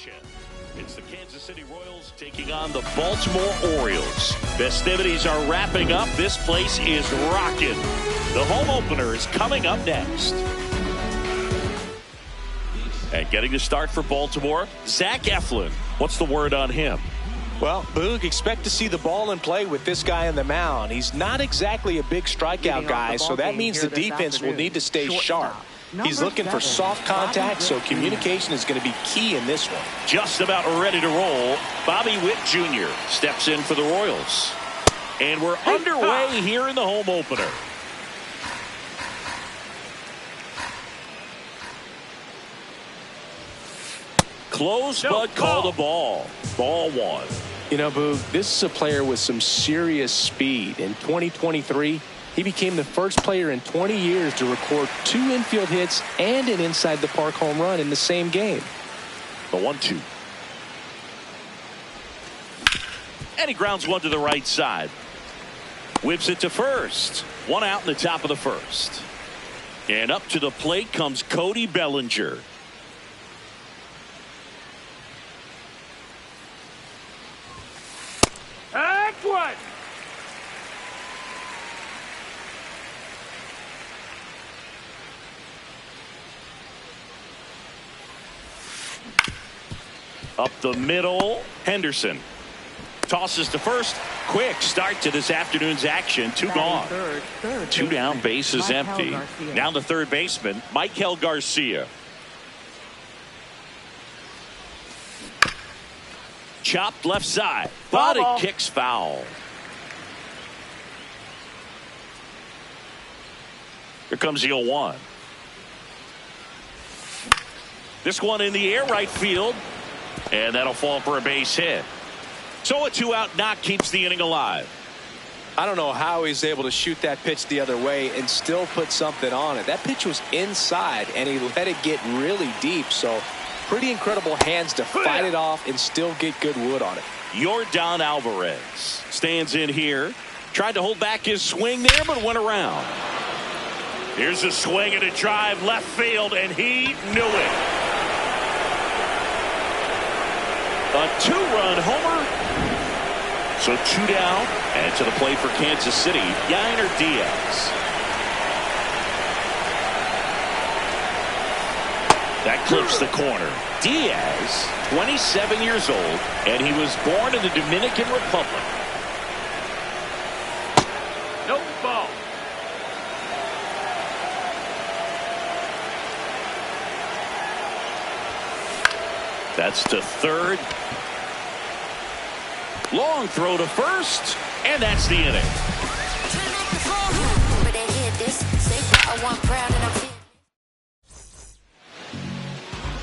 you. It's the Kansas City Royals taking on the Baltimore Orioles. Festivities are wrapping up. This place is rocking. The home opener is coming up next. And getting the start for Baltimore, Zach Eflin. What's the word on him? Well, Boog, expect to see the ball in play with this guy on the mound. He's not exactly a big strikeout guy, so that means the defense will need to stay sharp. He's looking for soft contact, so communication is going to be key in this one. Just about ready to roll. Bobby Witt Jr. steps in for the Royals. And we're underway here in the home opener. Close, but call the ball. Ball one. You know, Boog, this is a player with some serious speed. In 2023, he became the first player in 20 years to record 2 infield hits and an inside-the-park home run in the same game. The 1-2. And he grounds one to the right side. Whips it to first. One out in the top of the first. And up to the plate comes Cody Bellinger. Excellent! Up the middle, Henderson tosses to first. Quick start to this afternoon's action. 2 gone. 2 down, bases empty. Now the third baseman, Michael Garcia. Chopped left side, but it kicks foul. Here comes the 0-1. This one in the air, right field. And that'll fall for a base hit. So a 2-out knock keeps the inning alive. I don't know how he's able to shoot that pitch the other way and still put something on it. That pitch was inside, and he let it get really deep. So pretty incredible hands to fight it off and still get good wood on it. Yordan Alvarez stands in here. Tried to hold back his swing there, but went around. Here's a swing and a drive left field, and he knew it. A 2-run homer. So 2 down, and to the plate for Kansas City, Yainer Diaz. That clips the corner. Diaz, 27 years old, and he was born in the Dominican Republic. Nope, ball. That's to third. Long throw to first, and that's the inning.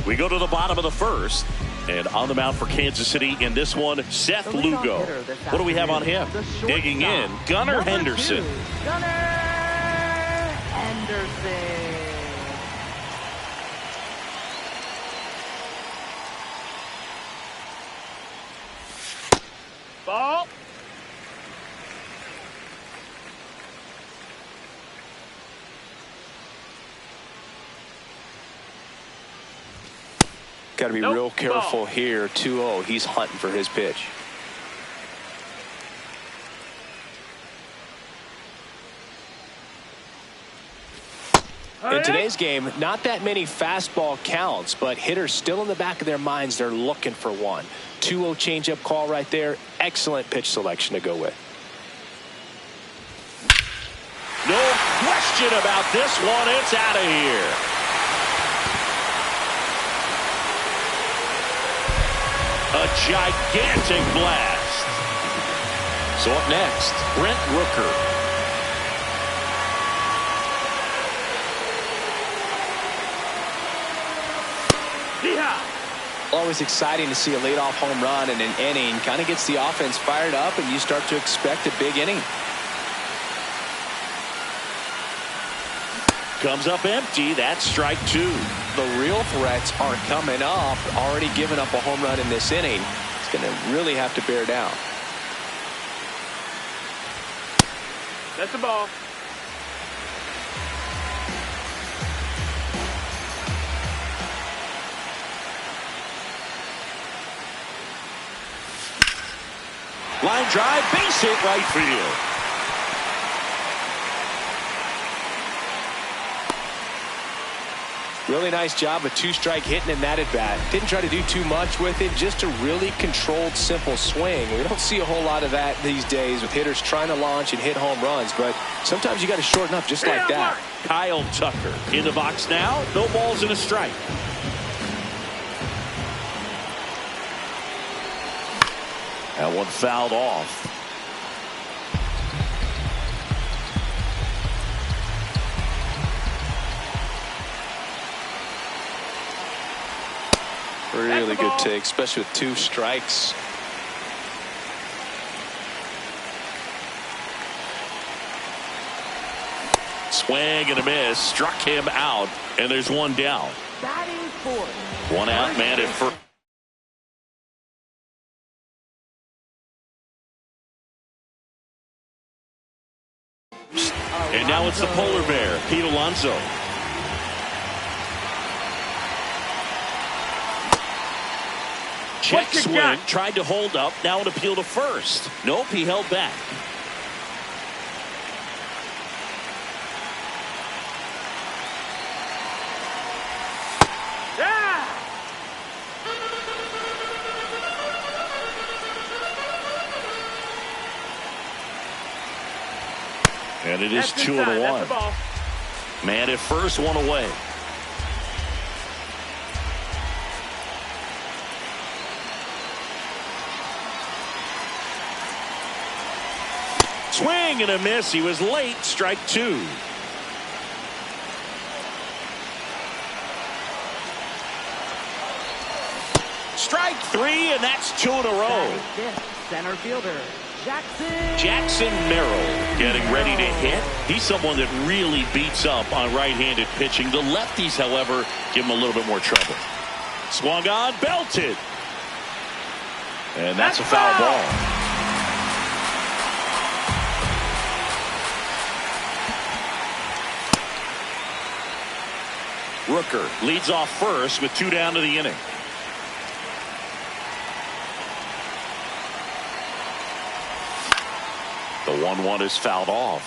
We go to the bottom of the first, and on the mound for Kansas City in this one, Seth Lugo. What do we have on him? Digging in, Gunnar Henderson. Gunnar Henderson. Ball. Got to be real careful here. 2-0. He's hunting for his pitch. In today's game, not that many fastball counts, but hitters still in the back of their minds, they're looking for one. 2-0 changeup call right there. Excellent pitch selection to go with. No question about this one. It's out of here. A gigantic blast. So up next, Brent Rooker. Always exciting to see a leadoff home run in an inning. Kind of gets the offense fired up, and you start to expect a big inning. Comes up empty. That's strike 2. The real threats are coming up. Already giving up a home run in this inning. It's going to really have to bear down. That's the ball. Line drive, base hit right field. Really nice job of two-strike hitting in that at-bat. Didn't try to do too much with it, just a really controlled, simple swing. We don't see a whole lot of that these days with hitters trying to launch and hit home runs, but sometimes you got to shorten up just like that. Kyle Tucker in the box now. No balls and a strike. That one fouled off. Really good take, especially with 2 strikes. Swing and a miss. Struck him out, and there's one down. Batting fourth. One out, man at first. And now it's the polar bear, Pete Alonso. Check swing, tried to hold up, now an appeal to first. Nope, he held back. And it is 2-1. Man at first, one away. Swing and a miss. He was late. Strike 2. Strike 3, and that's 2 in a row. Center fielder Jackson Merrill getting ready to hit. He's someone that really beats up on right-handed pitching. The lefties, however, give him a little bit more trouble. Swung on, belted. And that's a foul ball. Rooker leads off first with 2 down to the inning. The 1-1 is fouled off.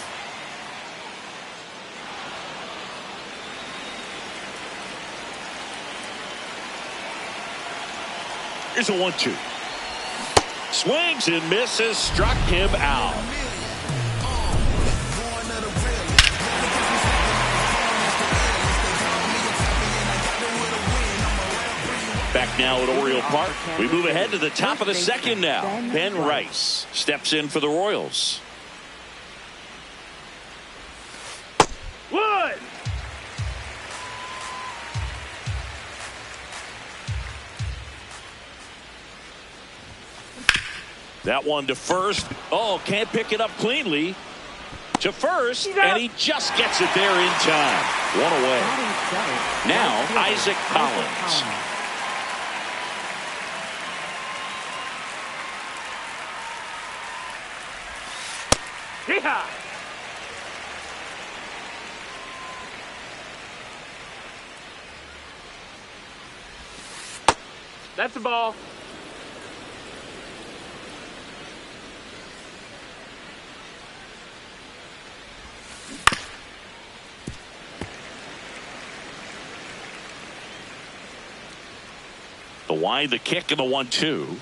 Here's a 1-2. Swings and misses. Struck him out. Back now at Oriole Park. We move ahead to the top of the second now. Ben Rice steps in for the Royals. Wood! That one to first. Oh, can't pick it up cleanly. To first, and he just gets it there in time. One away. Now, Isaac Collins. Yeah. That's a ball. The wide, the kick, and the 1-2.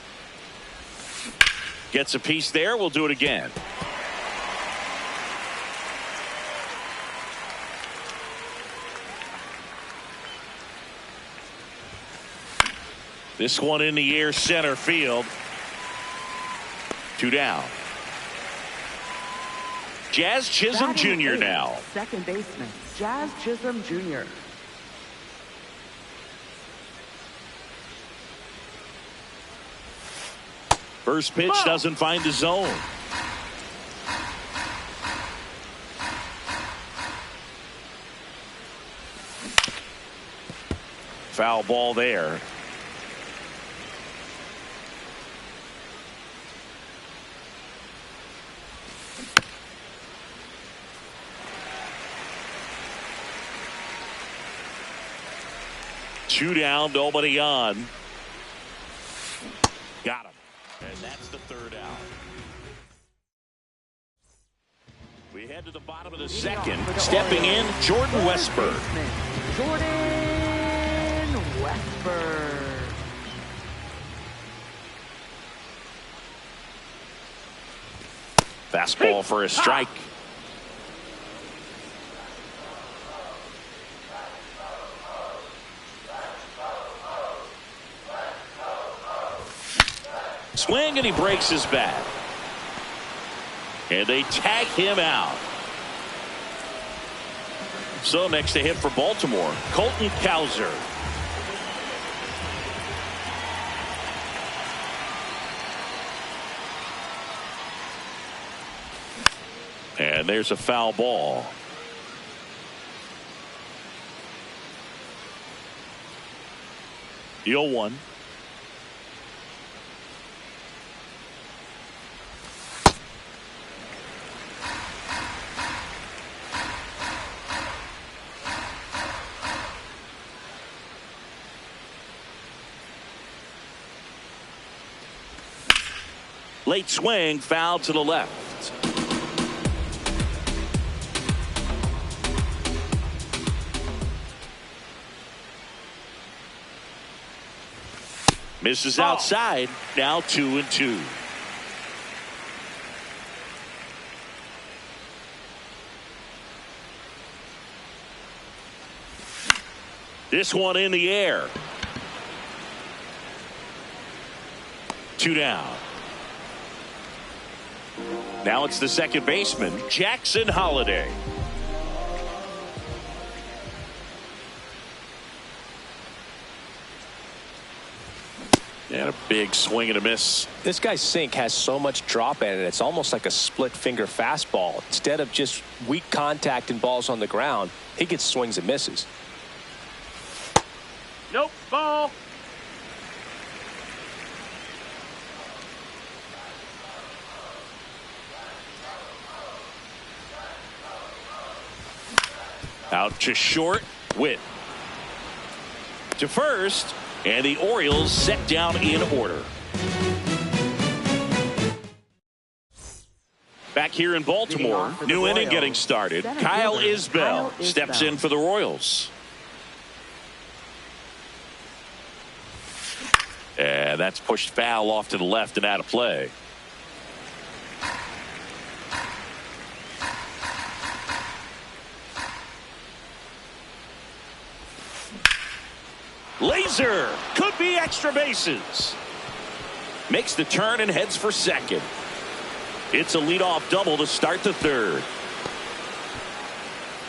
Gets a piece there. We'll do it again. This one in the air, center field. 2 down. Jazz Chisholm Jr. now. Second baseman, Jazz Chisholm Jr. First pitch doesn't find the zone. Foul ball there. Two down, nobody on. Got him. And that's the third out. We head to the bottom of the second. Stepping in, Jordan Westberg. Jordan Westberg. Fastball for a strike. Swing, and he breaks his bat. And they tag him out. So next to hit for Baltimore, Colton Cowser. And there's a foul ball. The 0-1. Late swing, foul to the left. Misses outside. Now 2-2. This one in the air. 2 down. Now it's the second baseman, Jackson Holliday. And a big swing and a miss. This guy's sink has so much drop in it. It's almost like a split finger fastball. Instead of just weak contact and balls on the ground, he gets swings and misses. Nope, ball. Out to short, Witt. To first, and the Orioles set down in order. Back here in Baltimore, new inning getting started. Kyle Isbell steps in for the Royals. And that's pushed foul off to the left and out of play. Laser could be extra bases. Makes the turn and heads for second. It's a leadoff double to start the third.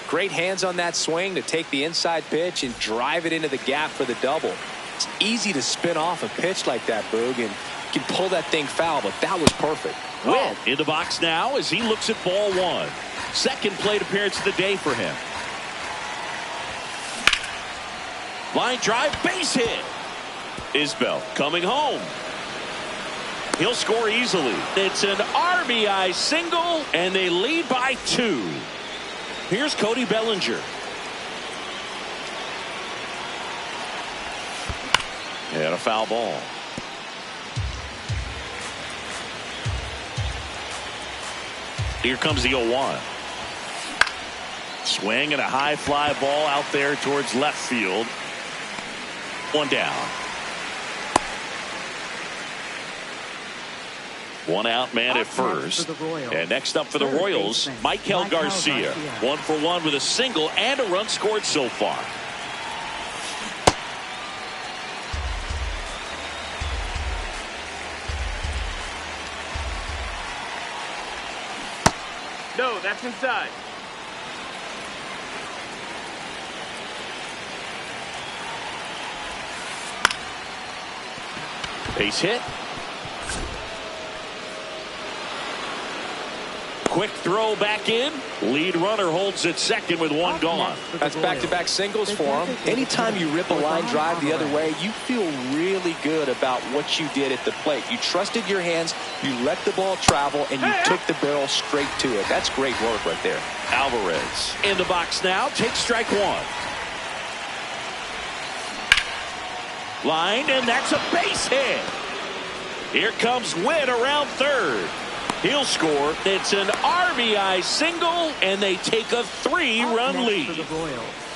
Great hands on that swing to take the inside pitch and drive it into the gap for the double. It's easy to spin off a pitch like that, Boog, and you can pull that thing foul, but that was perfect. Witt in the box now as he looks at ball one. Second plate appearance of the day for him. Line drive, base hit. Isbell coming home. He'll score easily. It's an RBI single, and they lead by 2. Here's Cody Bellinger. And a foul ball. Here comes the 0-1. Swing and a high fly ball out there towards left field. 1 down. 1 out, man at first. And next up for the Royals, Michael Garcia. 1 for 1 with a single and a run scored so far. No, that's inside. Base hit. Quick throw back in. Lead runner holds at second with 1 gone. That's back-to-back singles for him. Anytime you rip a line drive the other way, you feel really good about what you did at the plate. You trusted your hands, you let the ball travel, and you took the barrel straight to it. That's great work right there. Alvarez in the box now. Takes strike 1. Line, and that's a base hit. Here comes Witt around third. He'll score. It's an RBI single, and they take a 3-run lead.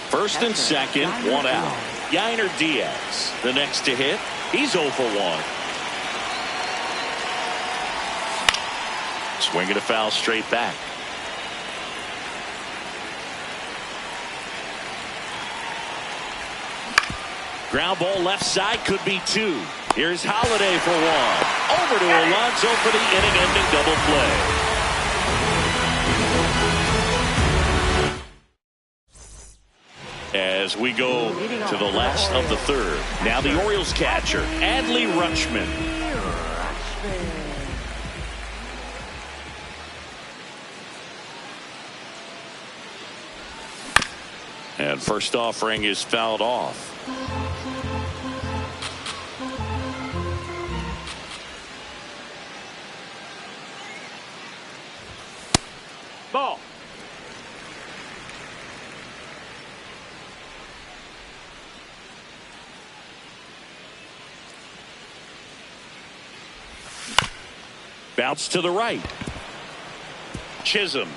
First and second, one out. Yainer Diaz, the next to hit. He's 0 for 1. Swinging a foul straight back. Ground ball left side, could be 2. Here's Holiday for 1. Over to Alonso for the inning-ending double play. As we go to the last of the third. Now the Orioles catcher, Adley Rutschman. And first offering is fouled off. Ball. Bounce to the right. Chisholm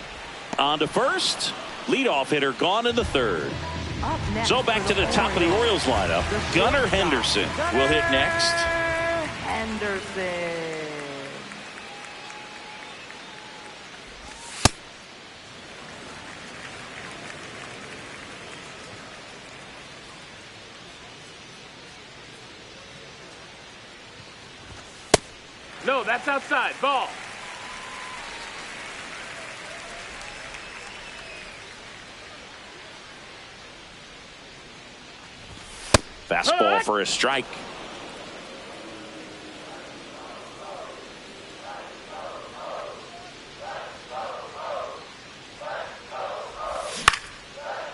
on to first. Leadoff hitter gone in the third. So back to the top of the Orioles lineup. Gunnar Henderson will hit next. Henderson. No, that's outside. Ball. Fastball for a strike.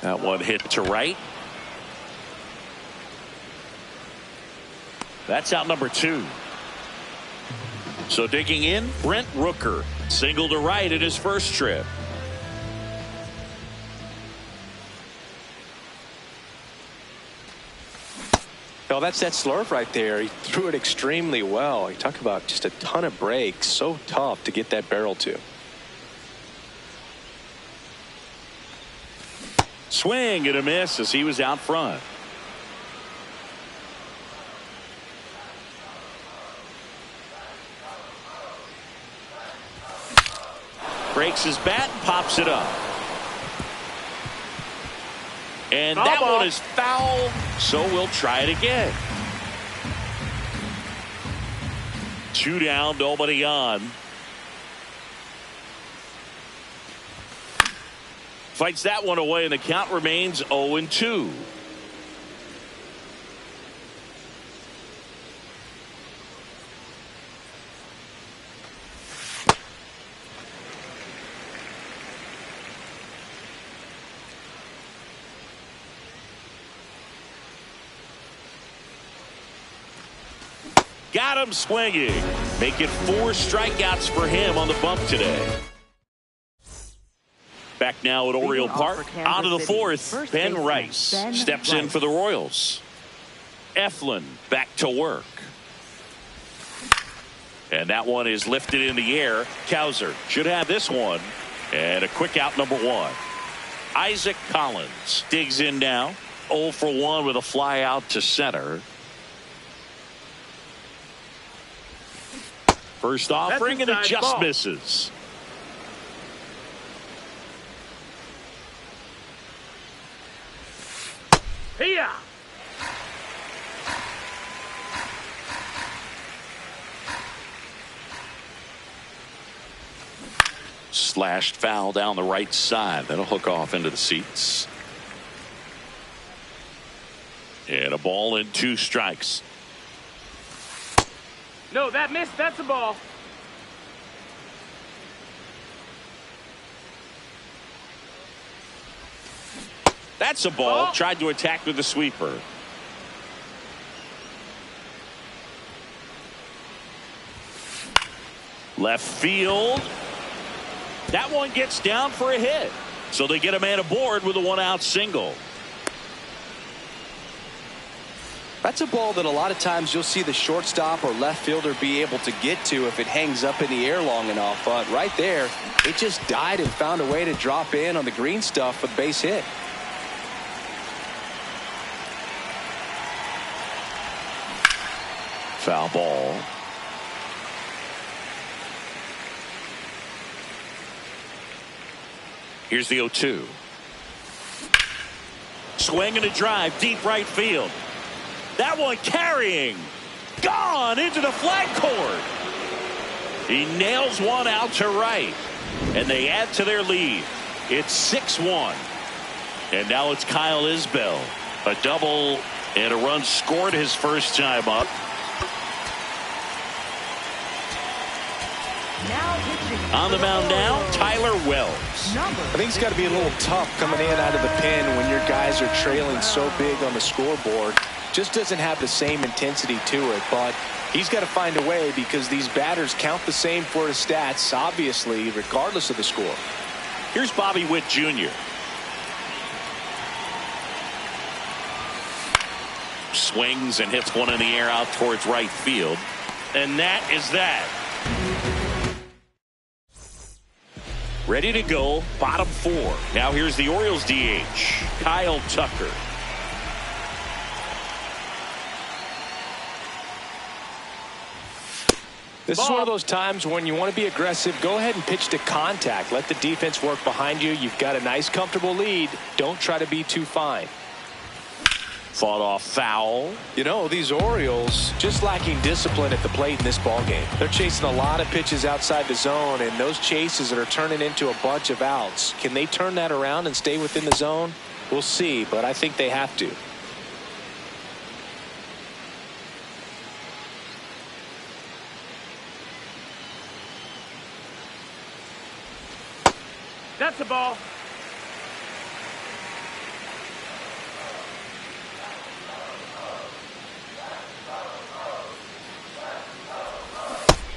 That one hit to right. That's out number 2. So digging in, Brent Rooker. Single to right at his first trip. Well, that's that slurve right there. He threw it extremely well. You talk about just a ton of breaks. So tough to get that barrel to. Swing and a miss as he was out front. Breaks his bat and pops it up. And that one is foul, so we'll try it again. 2 down, nobody on. Fights that one away, and the count remains 0-2. Got him swinging. Make it 4 strikeouts for him on the bump today. Back now at Oriole Park. On to the 4th. Ben Rice steps in for the Royals. Eflin back to work. And that one is lifted in the air. Cowser should have this one. And a quick out, number 1. Isaac Collins digs in now. 0 for 1 with a fly out to center. First offering, and it just misses. Here. Slashed foul down the right side. That'll hook off into the seats. And a ball and 2 strikes. No, that missed. That's a ball. That's a ball. Tried to attack with the sweeper. Left field. That one gets down for a hit. So they get a man aboard with a 1-out single. That's a ball that a lot of times you'll see the shortstop or left fielder be able to get to if it hangs up in the air long enough. But right there, it just died and found a way to drop in on the green stuff for the base hit. Foul ball. Here's the 0-2. Swing and a drive, deep right field. That one carrying. Gone into the flag court. He nails one out to right. And they add to their lead. It's 6-1. And now it's Kyle Isbell. A double and a run scored his first time up. On the mound now, Tyler Wells. I think it's got to be a little tough coming in out of the pen when your guys are trailing so big on the scoreboard. Just doesn't have the same intensity to it, but he's got to find a way because these batters count the same for his stats, obviously, regardless of the score. Here's Bobby Witt Jr. Swings and hits one in the air out towards right field. And that is that. Ready to go, bottom 4. Now here's the Orioles DH, Kyle Tucker. This is one of those times when you want to be aggressive. Go ahead and pitch to contact. Let the defense work behind you. You've got a nice, comfortable lead. Don't try to be too fine. Fought off foul. You know, these Orioles just lacking discipline at the plate in this ball game. They're chasing a lot of pitches outside the zone, and those chases that are turning into a bunch of outs. Can they turn that around and stay within the zone? We'll see, but I think they have to. That's a ball.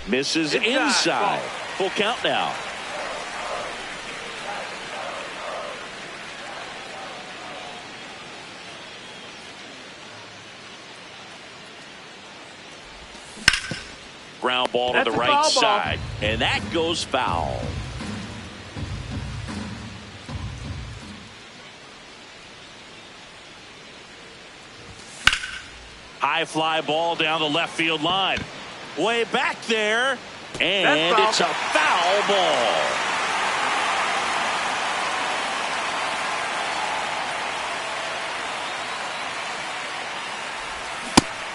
Misses inside. Full count now. Ground ball to the right side. And that goes foul. High fly ball down the left field line. Way back there. And it's a foul ball.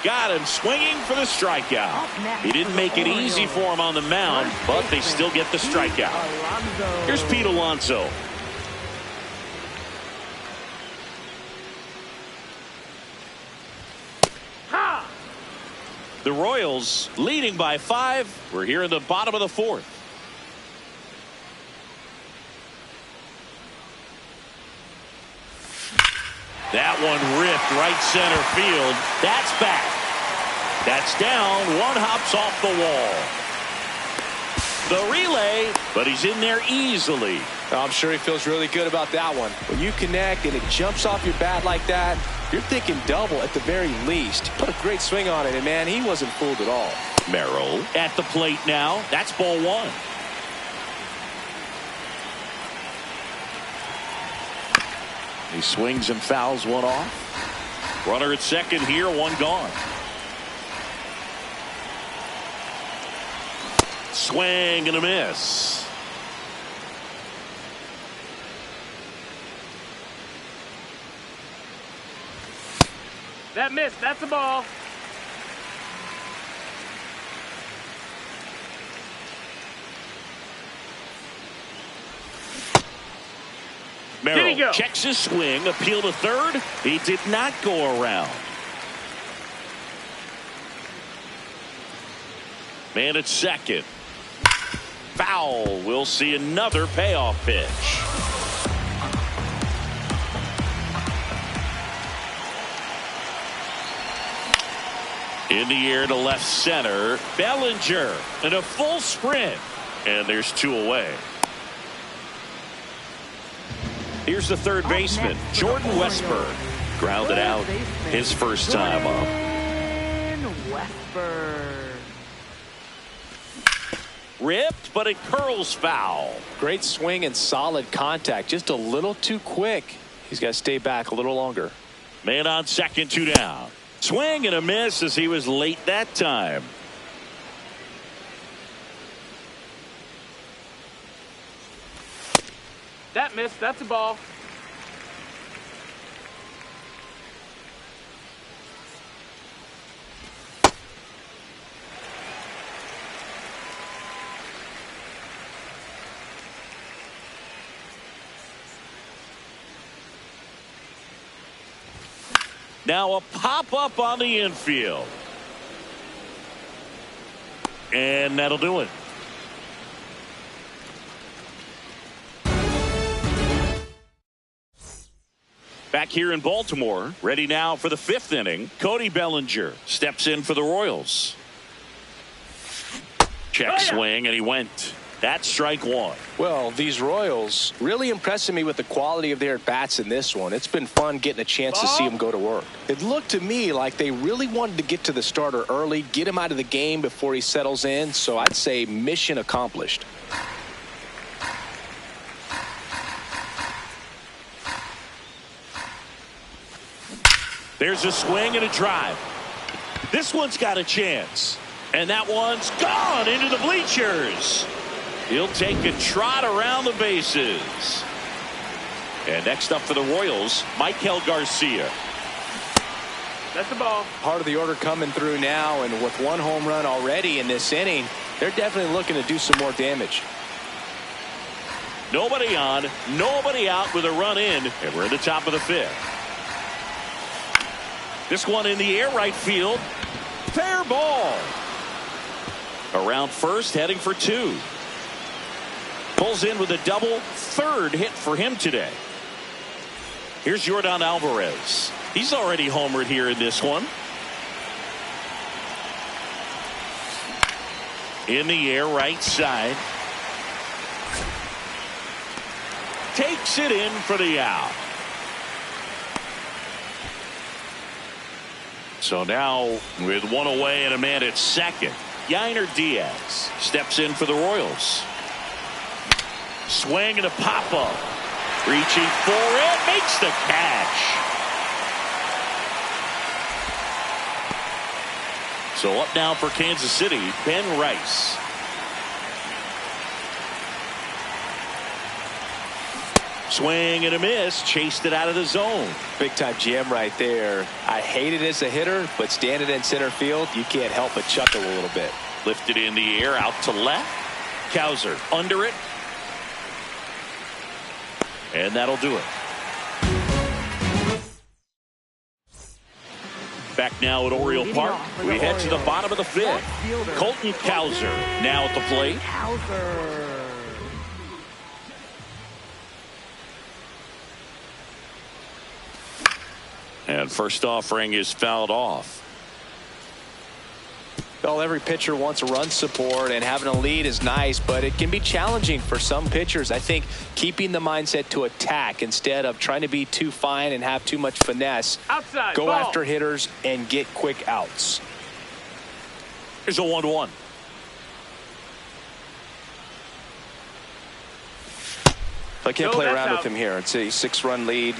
Got him swinging for the strikeout. He didn't make it easy for him on the mound, but they still get the strikeout. Here's Pete Alonso. The Royals leading by 5. We're here in the bottom of the 4th. That one ripped right center field. That's back. That's down. One hops off the wall. The relay, but he's in there easily. I'm sure he feels really good about that one. When you connect and it jumps off your bat like that, you're thinking double at the very least. Put a great swing on it, and man, he wasn't fooled at all. Merrill at the plate now. That's ball 1. He swings and fouls one off. Runner at second here, one gone. Swing and a miss. That missed. That's a ball. Merrill checks his swing. Appeal to third. He did not go around. Man at second. Foul. We'll see another payoff pitch. In the air to left center. Bellinger in a full sprint. And there's 2 away. Here's the third baseman, Jordan Westburg. Grounded out his first time up. Westburg. Ripped, but it curls foul. Great swing and solid contact. Just a little too quick. He's got to stay back a little longer. Man on second, 2 down. Swing and a miss as he was late that time. That missed. That's a ball. Now a pop-up on the infield. And that'll do it. Back here in Baltimore, ready now for the 5th inning. Cody Bellinger steps in for the Royals. Check swing, and he went. That's strike 1. Well, these Royals really impressing me with the quality of their at-bats in this one. It's been fun getting a chance to see them go to work. It looked to me like they really wanted to get to the starter early, get him out of the game before he settles in. So I'd say mission accomplished. There's a swing and a drive. This one's got a chance. And that one's gone into the bleachers. He'll take a trot around the bases. And next up for the Royals, Michael Garcia. That's the ball. Part of the order coming through now, and with 1 home run already in this inning, they're definitely looking to do some more damage. Nobody on, nobody out with a run in, and we're at the top of the 5th. This one in the air right field. Fair ball. Around first, heading for 2. Pulls in with a double, 3rd hit for him today. Here's Yordan Alvarez. He's already homered here in this one. In the air right side. Takes it in for the out. So now with 1 away and a man at second, Yainer Diaz steps in for the Royals. Swing and a pop-up. Reaching for it. Makes the catch. So up now for Kansas City, Ben Rice. Swing and a miss. Chased it out of the zone. Big time jam right there. I hate it as a hitter, but standing in center field, you can't help but chuckle a little bit. Lifted in the air out to left. Cowser under it. And that'll do it. Back now at Oriole Park. We head to the bottom of the 5th. Colton Cowser now at the plate. And first offering is fouled off. Well, every pitcher wants a run support, and having a lead is nice, but it can be challenging for some pitchers. I think keeping the mindset to attack instead of trying to be too fine and have too much finesse. Outside, go ball. after hitters and get quick outs. Here's a 1-1. I can't play around with him here. It's a 6-run lead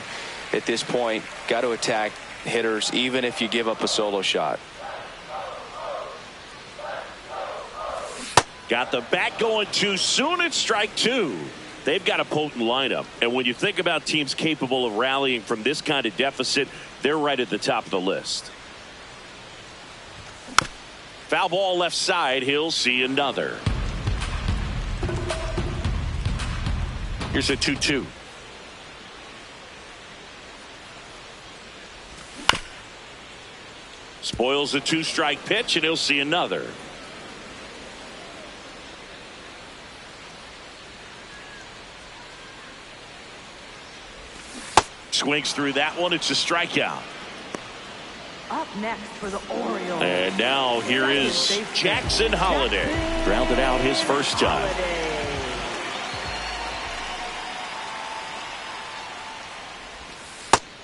at this point. Got to attack hitters even if you give up a solo shot. Got the bat going too soon. It's strike 2. They've got a potent lineup. And when you think about teams capable of rallying from this kind of deficit, they're right at the top of the list. Foul ball left side. He'll see another. Here's a 2-2. Spoils a 2-strike pitch, and he'll see another. Swings through that one. It's a strikeout. Up next for the Orioles. And now here is Jackson Holliday. Grounded out his first time.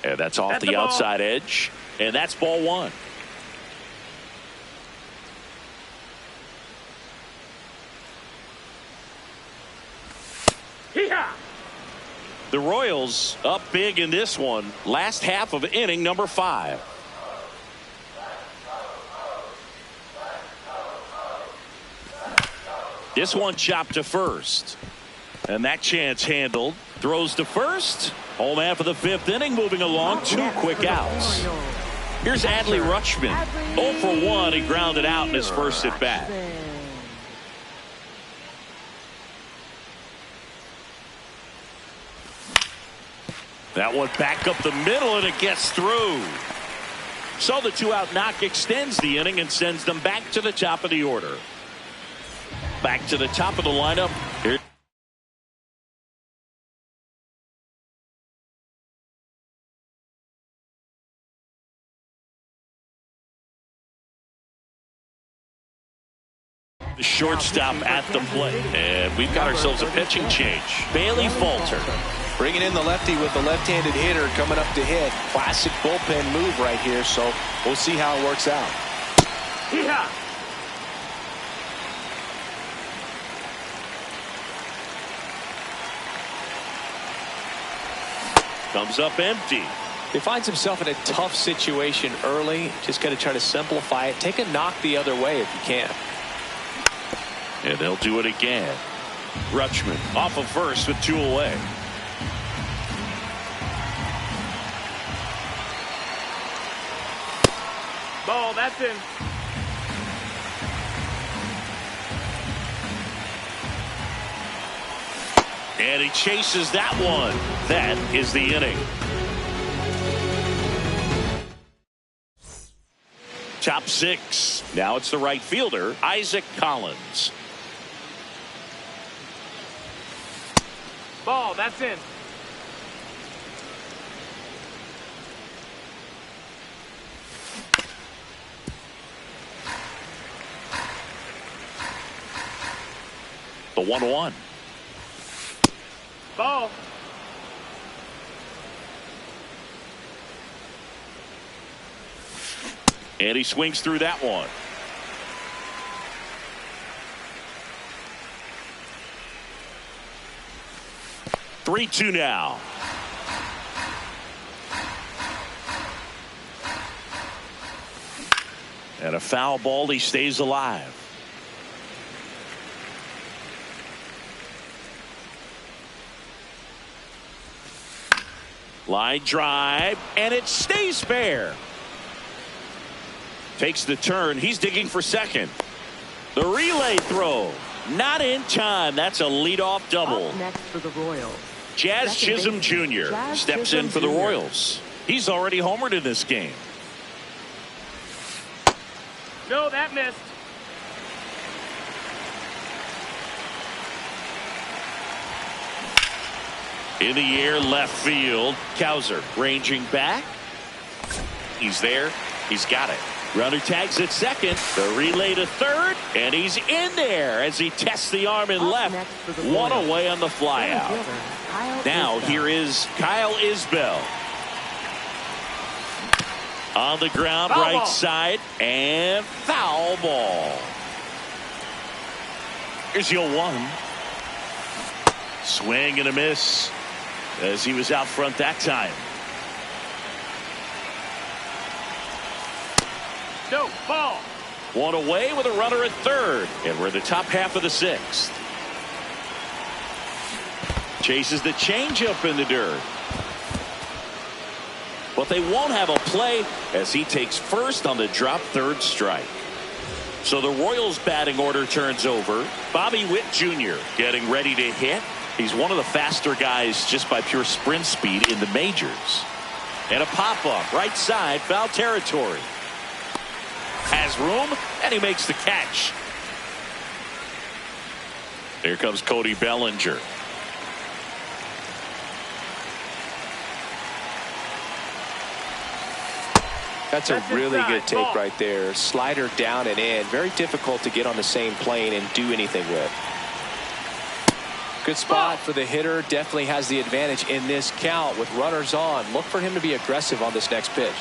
And that's off the outside edge. And that's ball 1. Hee-haw! The Royals up big in this one. Last half of inning number 5. This one chopped to first. And that chance handled. Throws to first. Home half of the 5th inning moving along. 2 quick outs. Here's Adley Rutschman. 0 for 1. He grounded out in his first at bat. That one back up the middle and it gets through. So the 2-out knock extends the inning and sends them back to the top of the order. Back to the top of the lineup. Here. The shortstop at the plate. And we've got ourselves a pitching change. Bailey Falter. Bringing in the lefty with the left-handed hitter coming up to hit. Classic bullpen move right here, so we'll see how it works out. Hee-haw! Comes up empty. He finds himself in a tough situation early. Just got to try to simplify it. Take a knock the other way if you can. And they'll do it again. Rutschman off of first with 2 away. Ball, that's in. And he chases that one. That is the inning. Top 6. Now it's the right fielder, Isaac Collins. Ball, that's in. The 1-1. Ball. And he swings through that one. Three-2 now. And a foul ball. He stays alive. Line drive, and it stays fair. Takes the turn. He's digging for second. The relay throw. Not in time. That's a leadoff double. Up next for the Royals. Jazz Chisholm Jr. steps in for the Royals. He's already homered in this game. No, that missed. In the air, left field. Cowser ranging back. He's there. He's got it. Runner tags at second. The relay to third. And he's in there as he tests the arm in left. One away on the flyout. Now here is Kyle Isbell. On the ground, Foul right ball. side. And foul ball. Here's your 1. Swing and a miss as he was out front that time. No, ball. 1 away with a runner at third. And we're in the top half of the 6th. Chases the changeup in the dirt. But they won't have a play as he takes first on the drop third strike. So the Royals batting order turns over. Bobby Witt Jr. getting ready to hit. He's one of the faster guys just by pure sprint speed in the majors. And a pop-up right side, foul territory. Has room, and he makes the catch. Here comes Cody Bellinger. That's a really inside. good take Ball. right there. Slider down and in. Very difficult to get on the same plane and do anything with. Good spot for the hitter. Definitely has the advantage in this count with runners on. Look for him to be aggressive on this next pitch.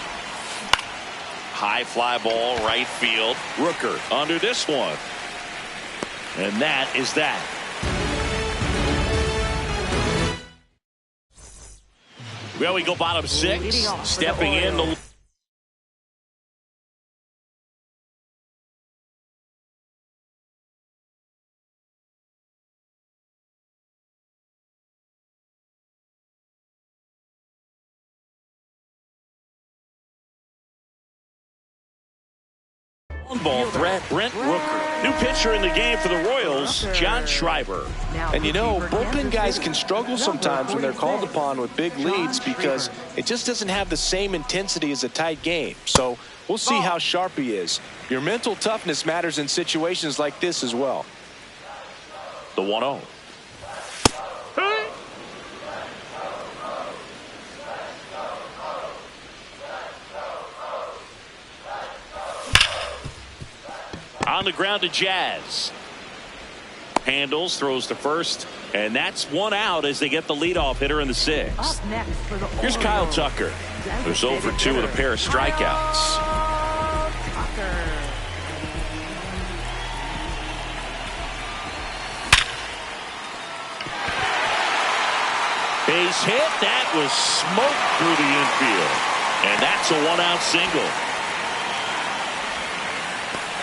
High fly ball, right field. Rooker under this one. And that is that. Well, we go bottom 6. Stepping in the ball threat, Brent Rooker. New pitcher in the game for the Royals, John Schreiber. And you know, bullpen guys can struggle sometimes when they're called upon with big leads because it just doesn't have the same intensity as a tight game. So we'll see how sharp he is. Your mental toughness matters in situations like this as well. The 1-0. On the ground to Jazz. Handles, throws to first, and that's 1 out as they get the leadoff hitter in the 6th. Up next for the Here's Kyle Tucker, who's over 2 with a pair of strikeouts. Base hit, that was smoked through the infield, and that's a 1-out single.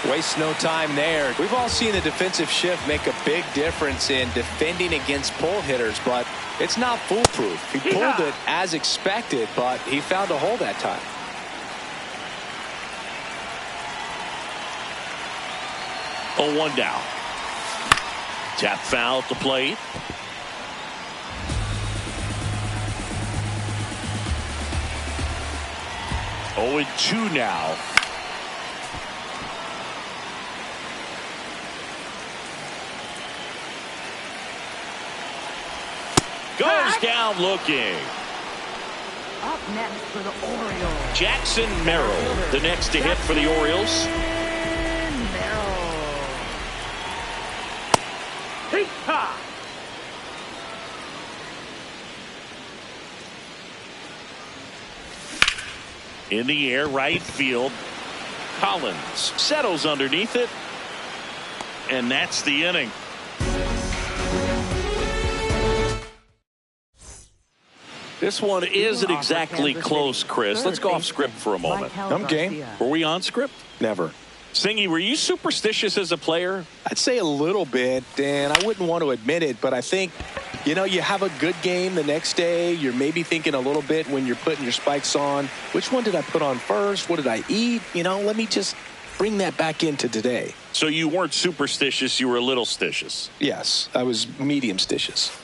Waste no time there. We've all seen the defensive shift make a big difference in defending against pull hitters, but it's not foolproof. He pulled it as expected, but he found a hole that time. Oh, 1 down. Tap foul at the plate. Oh, and 2 now. Goes down looking. Up next for the Orioles, Jackson Merrill, the next to hit for the Orioles. Hee-ha! In the air, right field. Collins settles underneath it, and that's the inning. This one isn't exactly close, Chris. Let's go off script for a moment. I'm game. Were we on script? Never. Singy, were you superstitious as a player? I'd say a little bit, and I wouldn't want to admit it, but I think, you know, you have a good game the next day. You're maybe thinking a little bit when you're putting your spikes on. Which one did I put on first? What did I eat? You know, let me just bring that back into today. So you weren't superstitious, you were a little stitious. Yes, I was medium stitious.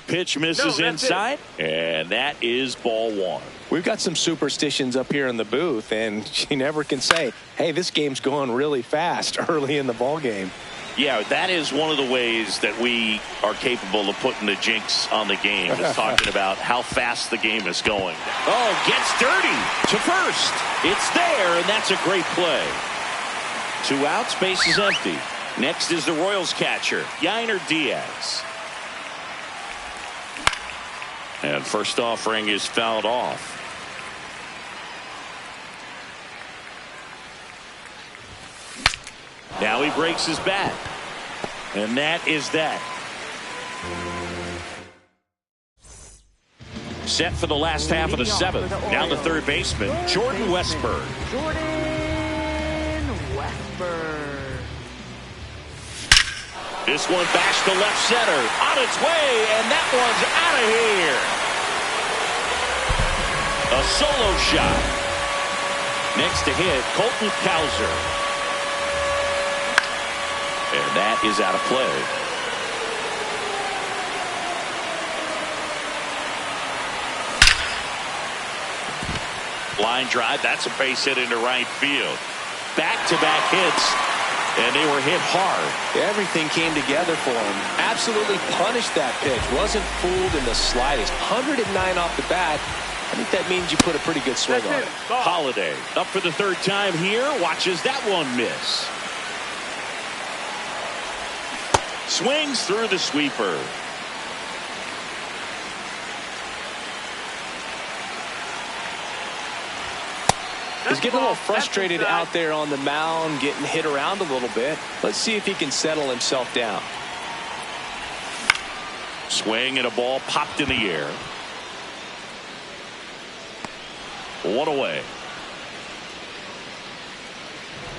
Pitch misses inside, and that is ball 1. We've got some superstitions up here in the booth, and you never can say, hey, this game's going really fast early in the ball game. Yeah, that is one of the ways that we are capable of putting the jinx on the game, is talking about how fast the game is going. Oh, gets dirty to first. It's there, and that's a great play. 2 outs, base is empty. Next is the Royals catcher, Yainer Diaz. And first offering is fouled off. Now he breaks his bat. And that is that. Set for the last half of the 7th. Now the third baseman, Jordan Westburg. Jordan Westburg. This one bashed to left center. On its way, and that one's out of here. A solo shot. Next to hit, Colton Cowser. And that is out of play. Line drive, that's a base hit into right field. Back-to-back hits, and they were hit hard. Everything came together for him. Absolutely punished that pitch. Wasn't fooled in the slightest. 109 off the bat. I think that means you put a pretty good swing on it. Holiday up for the 3rd time here. Watches that one miss. Swings through the sweeper. He's getting a little frustrated out there on the mound, getting hit around a little bit. Let's see if he can settle himself down. Swing and a ball popped in the air. One away.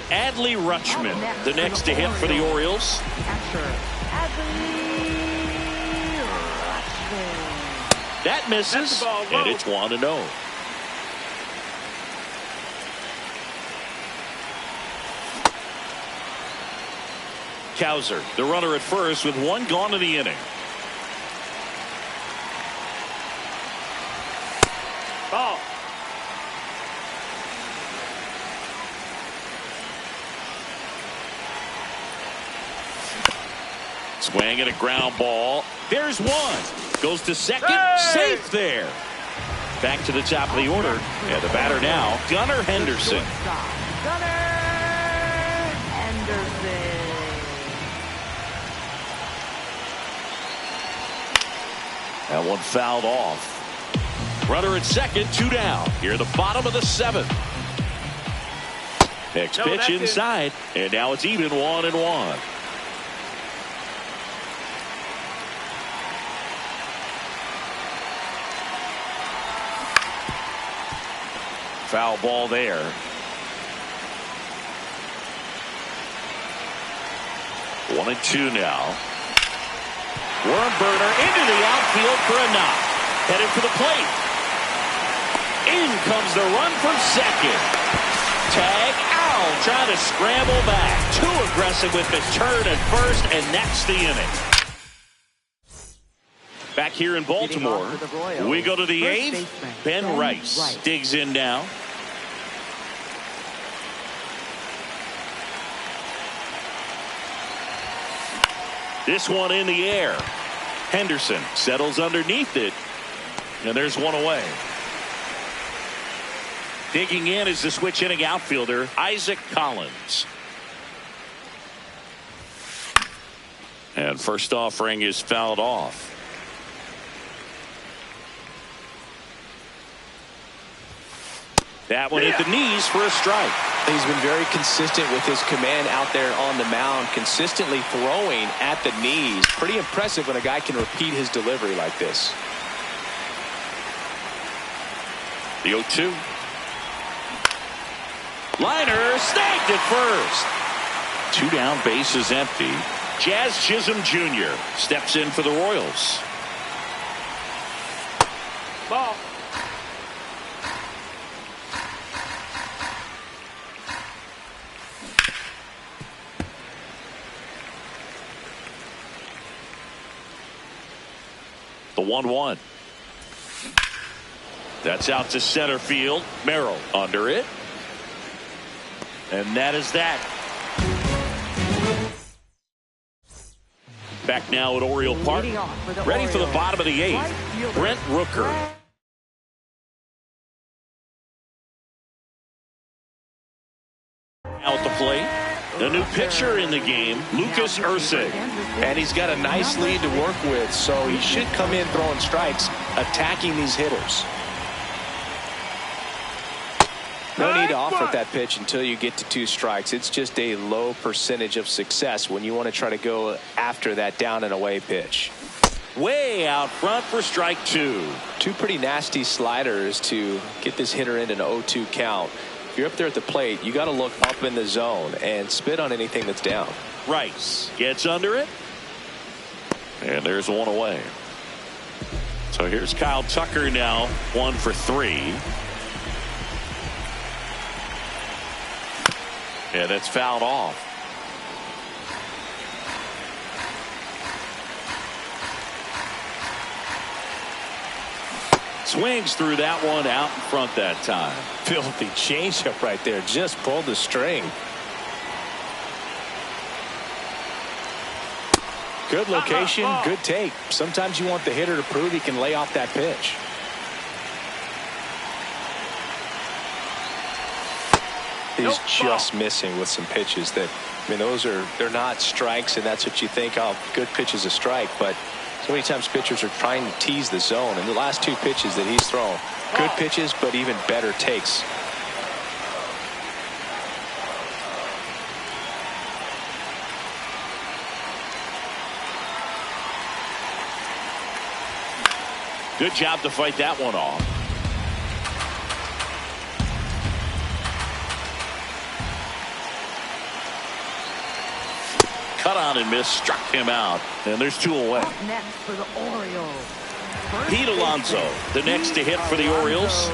Adley Rutschman, the next to hit for the Orioles. That misses, and it's 1-0. Cowser, the runner at first with one gone in the inning. Ball. Swing and a ground ball. There's one. Goes to second. Safe there. Back to the top of the order. And the batter now, Gunnar Henderson. Gunnar Henderson. That one fouled off. Runner at second, 2 down. Here at the bottom of the 7th. Next pitch inside. And now it's even 1-1. Foul ball there. One and two now. Worm burner into the outfield for a knock. Headed for the plate. In comes the run from second. Tag out. Trying to scramble back. Too aggressive with his turn at first, and that's the inning. Back here in Baltimore, we go to the 8th. Ben Rice digs in now. This one in the air. Henderson settles underneath it, and there's one away. Digging in is the switch hitting outfielder Isaac Collins. And first offering is fouled off. That one hit the knees for a strike. He's been very consistent with his command out there on the mound, consistently throwing at the knees. Pretty impressive when a guy can repeat his delivery like this. The 0-2. Liner snagged at first. 2 down, bases empty. Jazz Chisholm Jr. steps in for the Royals. Ball. The 1-1. That's out to center field. Merrill under it. And that is that. Back now at Oriole Park. Ready for the bottom of the 8th. Brent Rooker. Now at the plate. The new pitcher in the game, Lucas Ursig. And he's got a nice lead to work with, so he should come in throwing strikes, attacking these hitters. No need to offer that pitch until you get to 2 strikes. It's just a low percentage of success when you want to try to go after that down and away pitch. Way out front for strike 2. 2 pretty nasty sliders to get this hitter into an 0-2 count. If you're up there at the plate, you got to look up in the zone and spit on anything that's down. Rice gets under it. And there's one away. So here's Kyle Tucker now, 1 for 3. Yeah, that's fouled off. Swings through that one out in front that time. Filthy changeup right there. Just pulled the string. Good location, good take. Sometimes you want the hitter to prove he can lay off that pitch. He's just missing with some pitches that, I mean, they're not strikes, and that's what you think, oh, good pitch is a strike, but so many times pitchers are trying to tease the zone, and the last 2 pitches that he's thrown, good pitches, but even better takes. Good job to fight that one off. cut on and miss, struck him out, and there's 2 away. Up next for the Orioles. Pete Alonso, the next to hit for the Orioles.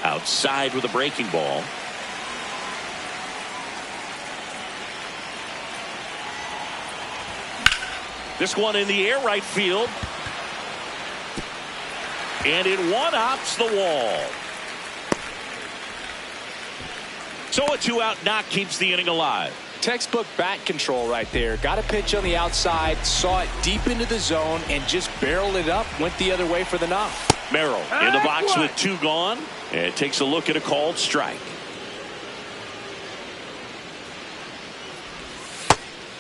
Outside with a breaking ball. This one in the air, right field. And it one-hops the wall. So a 2-out knock keeps the inning alive. Textbook bat control right there. Got a pitch on the outside, saw it deep into the zone, and just barreled it up, went the other way for the knock. Merrill in the box with 2 gone, and takes a look at a called strike.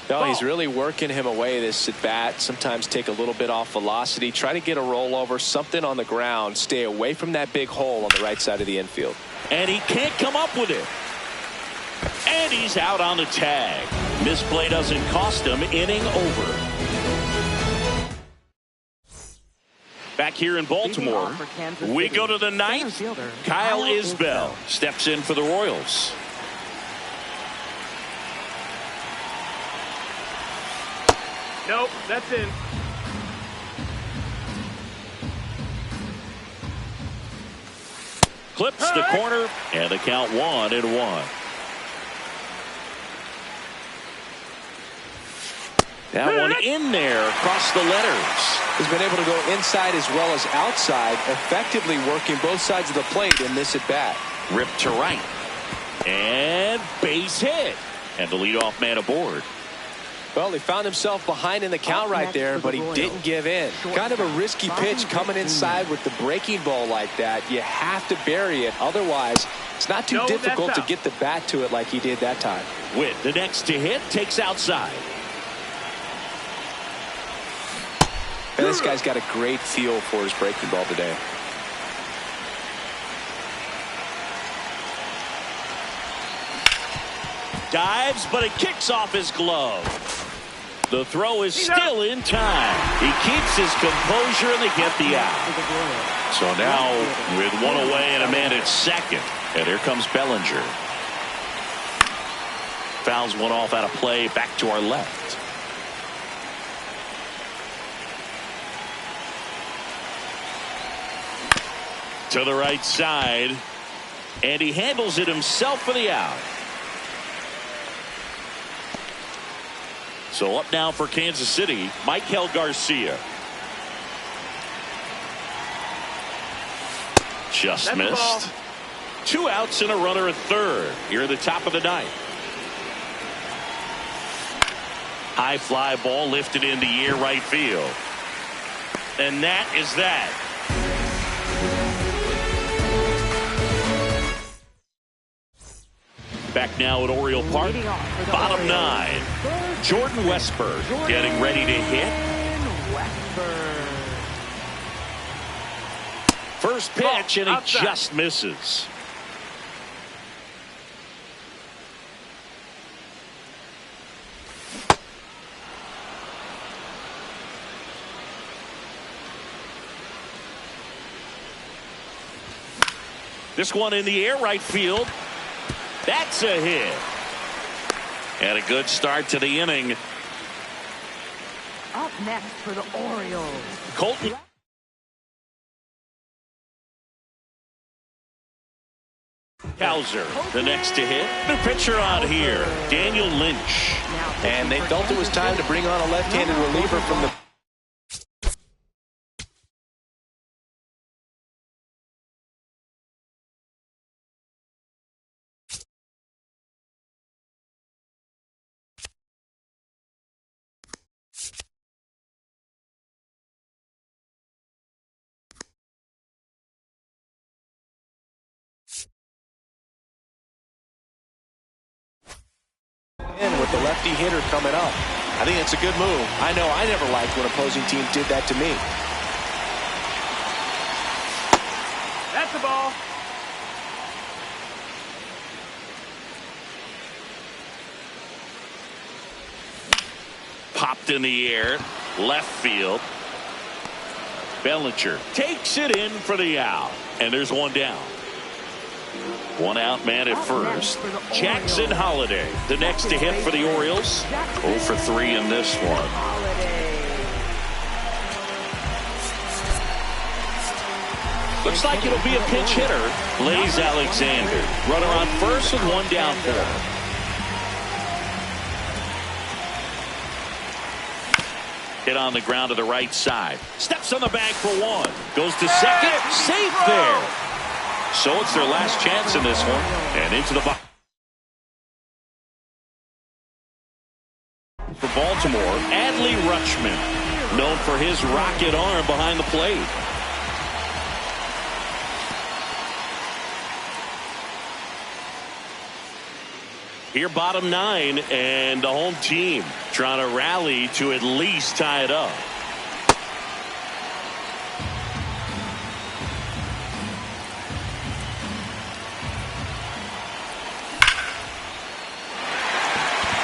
No, he's really working him away this at bat. Sometimes take a little bit off velocity, try to get a rollover, something on the ground, stay away from that big hole on the right side of the infield. And he can't come up with it. And he's out on the tag. Misplay doesn't cost him. Inning over. Back here in Baltimore, we go to the 9th. Kyle Isbell steps in for the Royals. Nope, that's in. Clips the corner, and the count 1-1. That one in there across the letters. He's been able to go inside as well as outside, effectively working both sides of the plate in this at bat. Ripped to right. And base hit. And the leadoff man aboard. Well, he found himself behind in the count right there, but he didn't give in. Kind of a risky pitch coming inside with the breaking ball like that. You have to bury it. Otherwise, it's not too difficult to get the bat to it like he did that time. Witt, the next to hit, takes outside. And this guy's got a great feel for his breaking ball today. Dives, but it kicks off his glove. The throw is still in time. He keeps his composure, and they get the out. So now, with 1 away and a man at second, and here comes Bellinger. Fouls one off out of play, back to our left. To the right side, and he handles it himself for the out. So up now for Kansas City, Michael Garcia. Just missed. 2 outs and a runner at third here at the top of the 9th. High fly ball lifted in the air, right field. And that is that. Back now at Oriole Park, bottom 9. Jordan Westburg getting ready to hit. First pitch, and he just misses. This one in the air, right field. That's a hit. And a good start to the inning. Up next for the Orioles, Colton. Hauser, the next to hit. The pitcher on here, Daniel Lynch. And they felt it was time to bring on a left-handed reliever from the... with the lefty hitter coming up. I think it's a good move. I know I never liked when opposing teams did that to me. That's the ball. Popped in the air, left field. Bellinger takes it in for the out, and there's one down. One out man at first. Jackson Holiday, the next to hit for the Orioles. 0 for 3 in this one. Looks like it'll be a pinch hitter. Blaze Alexander. Runner on first with one down for him. Hit on the ground to the right side. Steps on the bag for one. Goes to second. Safe there. So it's their last chance in this one. And into the box. For Baltimore, Adley Rutschman, known for his rocket arm behind the plate. Here, bottom 9, and the home team trying to rally to at least tie it up.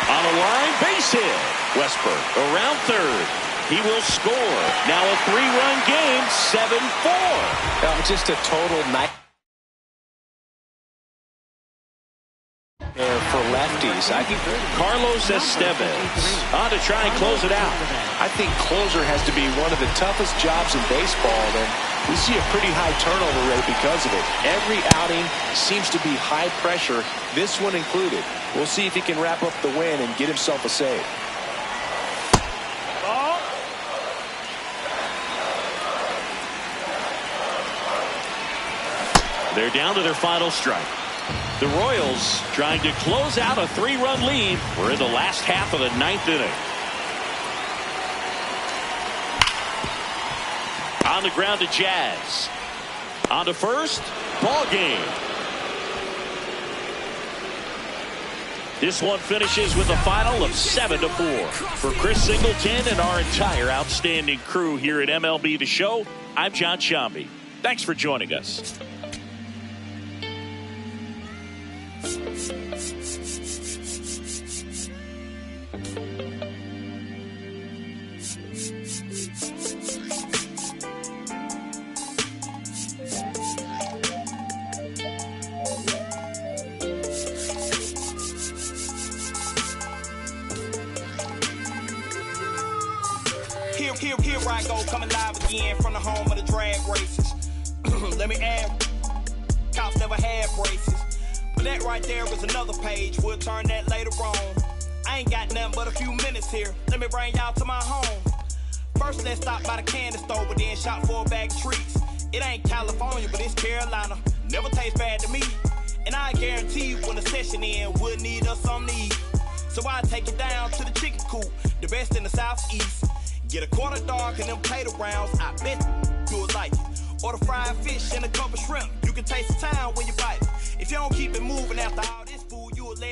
On the line, base hit. Westberg around third. He will score. Now a 3-run game, 7-4. Just a total night for lefties. Carlos Estevez on to try and close it out. I think closer has to be one of the toughest jobs in baseball, and we see a pretty high turnover rate because of it. Every outing seems to be high pressure, this one included. We'll see if he can wrap up the win and get himself a save. Ball. They're down to their final strike. The Royals trying to close out a 3-run lead. We're in the last half of the 9th inning. On the ground to Jazz. On to first. Ball game. This one finishes with a final of 7-4. For Chris Singleton and our entire outstanding crew here at MLB The Show, I'm John Shambi. Thanks for joining us. Here I go, coming live again from the home of the drag races. Let me add, cops never had braces. But that right there is another page, we'll turn that later on. I ain't got nothing but a few minutes here, let me bring y'all to my home. First let's stop by the candy store, but then shop for a bag of treats. It ain't California, but it's Carolina, never tastes bad to me. And I guarantee you when the session ends, we'll need us some to eat. So I take it down to the chicken coop, the best in the southeast. Get a quarter dog and them potato rounds, I bet you would like it. Order fried fish and a couple shrimp, you can taste the town when you bite it. If you don't keep it moving after all this food, you will let